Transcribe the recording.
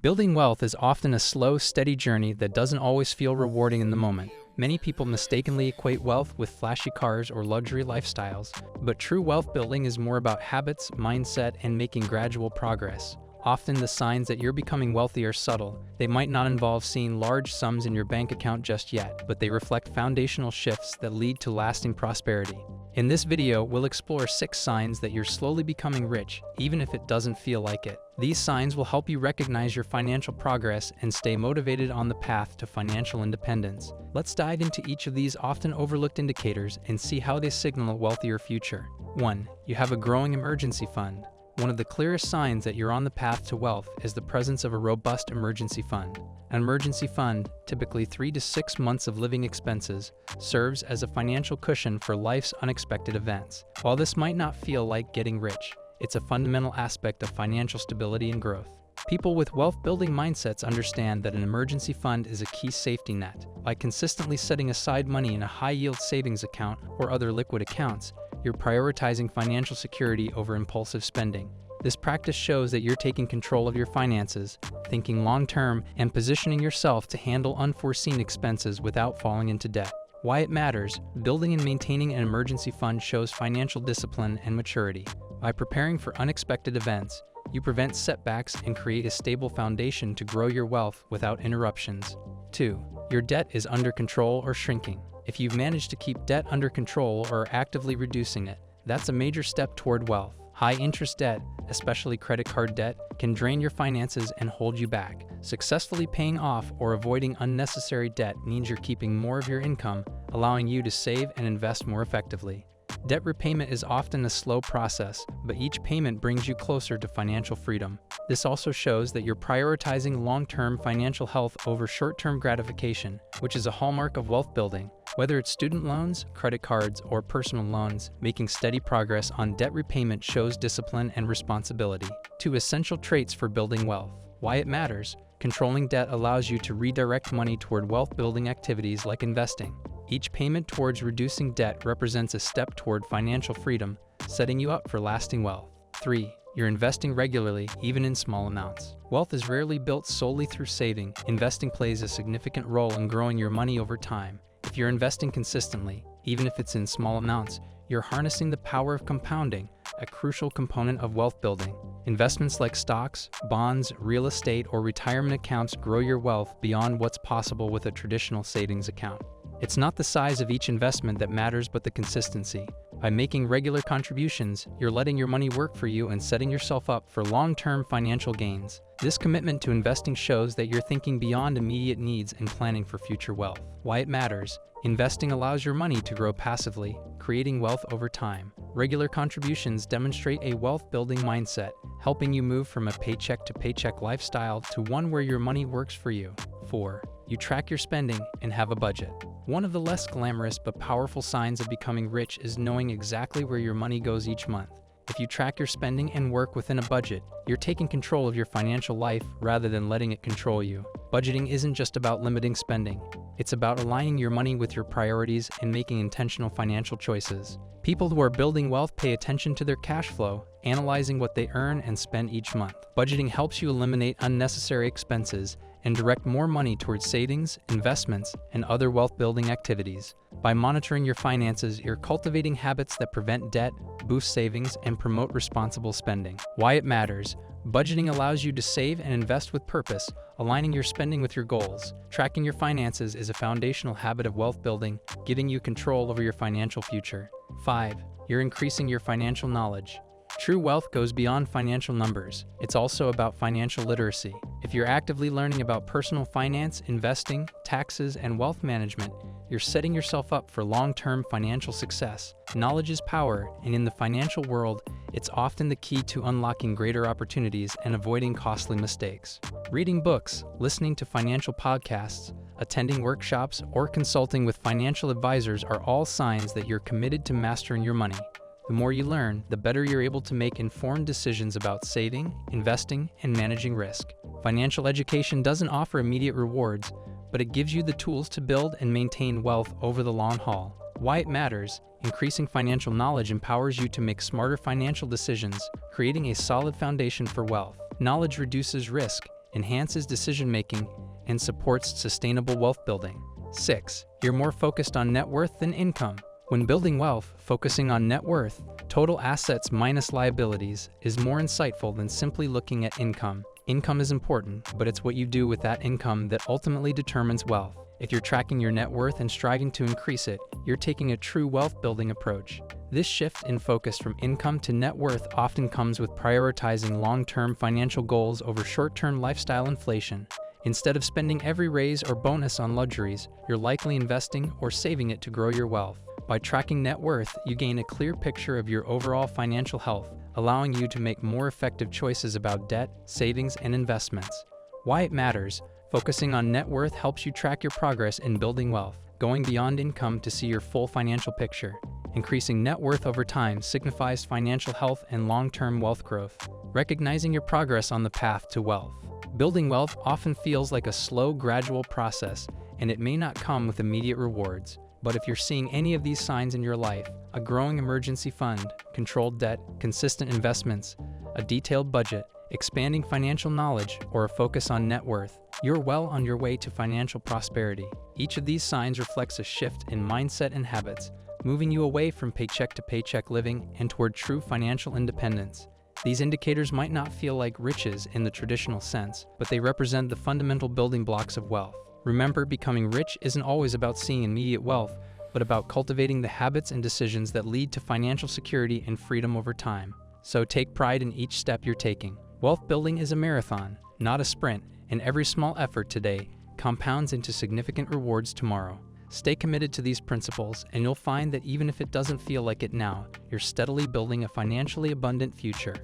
Building wealth is often a slow, steady journey that doesn't always feel rewarding in the moment. Many people mistakenly equate wealth with flashy cars or luxury lifestyles, but true wealth building is more about habits, mindset, and making gradual progress. Often the signs that you're becoming wealthy are subtle. They might not involve seeing large sums in your bank account just yet, but they reflect foundational shifts that lead to lasting prosperity. In this video, we'll explore 6 signs that you're slowly becoming rich, even if it doesn't feel like it. These signs will help you recognize your financial progress and stay motivated on the path to financial independence. Let's dive into each of these often overlooked indicators and see how they signal a wealthier future. 1. You have a growing emergency fund. One of the clearest signs that you're on the path to wealth is the presence of a robust emergency fund. An emergency fund, typically 3 to 6 months of living expenses, serves as a financial cushion for life's unexpected events. While this might not feel like getting rich, it's a fundamental aspect of financial stability and growth. People with wealth-building mindsets understand that an emergency fund is a key safety net. By consistently setting aside money in a high-yield savings account or other liquid accounts, you're prioritizing financial security over impulsive spending. This practice shows that you're taking control of your finances, thinking long-term, and positioning yourself to handle unforeseen expenses without falling into debt. Why it matters: building and maintaining an emergency fund shows financial discipline and maturity. By preparing for unexpected events, you prevent setbacks and create a stable foundation to grow your wealth without interruptions. 2. Your debt is under control or shrinking. If you've managed to keep debt under control or are actively reducing it, that's a major step toward wealth. High-interest debt, especially credit card debt, can drain your finances and hold you back. Successfully paying off or avoiding unnecessary debt means you're keeping more of your income, allowing you to save and invest more effectively. Debt repayment is often a slow process, but each payment brings you closer to financial freedom. This also shows that you're prioritizing long-term financial health over short-term gratification, which is a hallmark of wealth building. Whether it's student loans, credit cards, or personal loans, making steady progress on debt repayment shows discipline and responsibility. 2 essential traits for building wealth. Why it matters: controlling debt allows you to redirect money toward wealth-building activities like investing. Each payment towards reducing debt represents a step toward financial freedom, setting you up for lasting wealth. 3. You're investing regularly, even in small amounts. Wealth is rarely built solely through saving. Investing plays a significant role in growing your money over time. If you're investing consistently, even if it's in small amounts, you're harnessing the power of compounding, a crucial component of wealth building. Investments like stocks, bonds, real estate, or retirement accounts grow your wealth beyond what's possible with a traditional savings account. It's not the size of each investment that matters, but the consistency. By making regular contributions, you're letting your money work for you and setting yourself up for long-term financial gains. This commitment to investing shows that you're thinking beyond immediate needs and planning for future wealth. Why it matters: investing allows your money to grow passively, creating wealth over time. Regular contributions demonstrate a wealth-building mindset, helping you move from a paycheck-to-paycheck lifestyle to one where your money works for you. 4. You track your spending and have a budget. One of the less glamorous but powerful signs of becoming rich is knowing exactly where your money goes each month. If you track your spending and work within a budget, you're taking control of your financial life rather than letting it control you. Budgeting isn't just about limiting spending. It's about aligning your money with your priorities and making intentional financial choices. People who are building wealth pay attention to their cash flow, analyzing what they earn and spend each month. Budgeting helps you eliminate unnecessary expenses and direct more money towards savings, investments, and other wealth-building activities. By monitoring your finances, you're cultivating habits that prevent debt, boost savings, and promote responsible spending. Why it matters: budgeting allows you to save and invest with purpose, aligning your spending with your goals. Tracking your finances is a foundational habit of wealth building, giving you control over your financial future. 5. You're increasing your financial knowledge. True wealth goes beyond financial numbers. It's also about financial literacy. If you're actively learning about personal finance, investing, taxes, and wealth management, you're setting yourself up for long-term financial success. Knowledge is power, and in the financial world, it's often the key to unlocking greater opportunities and avoiding costly mistakes. Reading books, listening to financial podcasts, attending workshops, or consulting with financial advisors are all signs that you're committed to mastering your money. The more you learn, the better you're able to make informed decisions about saving, investing, and managing risk. Financial education doesn't offer immediate rewards, but it gives you the tools to build and maintain wealth over the long haul. Why it matters: increasing financial knowledge empowers you to make smarter financial decisions, creating a solid foundation for wealth. Knowledge reduces risk, enhances decision-making, and supports sustainable wealth building. 6. You're more focused on net worth than income. When building wealth, focusing on net worth, total assets minus liabilities, is more insightful than simply looking at income. Income is important, but it's what you do with that income that ultimately determines wealth. If you're tracking your net worth and striving to increase it, you're taking a true wealth-building approach. This shift in focus from income to net worth often comes with prioritizing long-term financial goals over short-term lifestyle inflation. Instead of spending every raise or bonus on luxuries, you're likely investing or saving it to grow your wealth. By tracking net worth, you gain a clear picture of your overall financial health, allowing you to make more effective choices about debt, savings, and investments. Why it matters: focusing on net worth helps you track your progress in building wealth, going beyond income to see your full financial picture. Increasing net worth over time signifies financial health and long-term wealth growth, recognizing your progress on the path to wealth. Building wealth often feels like a slow, gradual process, and it may not come with immediate rewards. But if you're seeing any of these signs in your life, a growing emergency fund, controlled debt, consistent investments, a detailed budget, expanding financial knowledge, or a focus on net worth, you're well on your way to financial prosperity. Each of these signs reflects a shift in mindset and habits, moving you away from paycheck-to-paycheck living and toward true financial independence. These indicators might not feel like riches in the traditional sense, but they represent the fundamental building blocks of wealth. Remember, becoming rich isn't always about seeing immediate wealth, but about cultivating the habits and decisions that lead to financial security and freedom over time. So take pride in each step you're taking. Wealth building is a marathon, not a sprint, and every small effort today compounds into significant rewards tomorrow. Stay committed to these principles, and you'll find that even if it doesn't feel like it now, you're steadily building a financially abundant future.